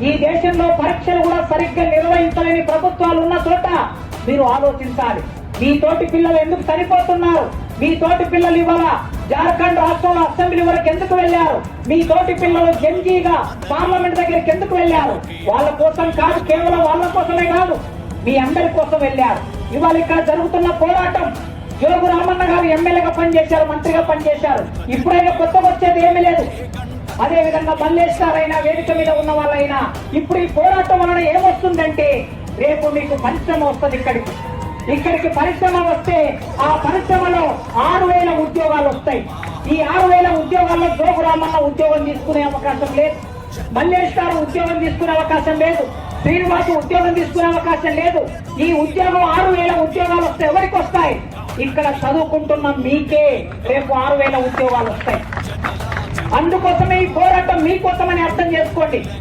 ఈ దేశంలో పరీక్షలు కూడా సరిగ్గా నిర్వహించలేని ప్రభుత్వాలు ఉన్న చోట మీరు ఆలోచించాలి. మీ తోటి పిల్లలు ఎందుకు చనిపోతున్నారు? మీ తోటి పిల్లలు ఇవాళ జార్ఖండ్ రాష్ట్రంలో అసెంబ్లీ వరకు ఎందుకు వెళ్లారు? మీ తోటి పిల్లలు జంజీగా పార్లమెంట్ దగ్గరికి ఎందుకు వెళ్లారు? వాళ్ళ కోసం కాదు, కేవలం వాళ్ళ కోసమే కాదు, మీ అందరి కోసం వెళ్లారు. ఇవాళ ఇక్కడ జరుగుతున్న పోరాటం, జోగు రామన్న గారు ఎమ్మెల్యేగా పనిచేశారు, మంత్రిగా పనిచేశారు. ఇప్పుడైనా కొత్తగా వచ్చేది ఏమీ లేదు. అదే విధంగా మల్లేశ్వరైనా, వేదిక మీద ఉన్న వాళ్ళైనా ఇప్పుడు ఈ పోరాటం వలన ఏమొస్తుందంటే రేపు మీకు పరిశ్రమ వస్తుంది. ఇక్కడికి పరిశ్రమ వస్తే ఆ పరిశ్రమలో 6,000 ఉద్యోగాలు వస్తాయి. ఈ 6,000 ఉద్యోగాల్లో జోగు రామన్న ఉద్యోగం తీసుకునే అవకాశం లేదు, మల్లేశ్వర ఉద్యోగం తీసుకునే అవకాశం లేదు, శ్రీనివాసు ఉద్యోగం తీసుకునే అవకాశం లేదు. ఈ ఉద్యోగం 6,000 ఉద్యోగాలు వస్తాయి. ఎవరికి వస్తాయి? ఇక్కడ చదువుకుంటున్న మీకే రేపు 6,000 ఉద్యోగాలు వస్తాయి. అందుకోసమే ఈ పోరాటం మీకోసమని అర్థం చేసుకోండి.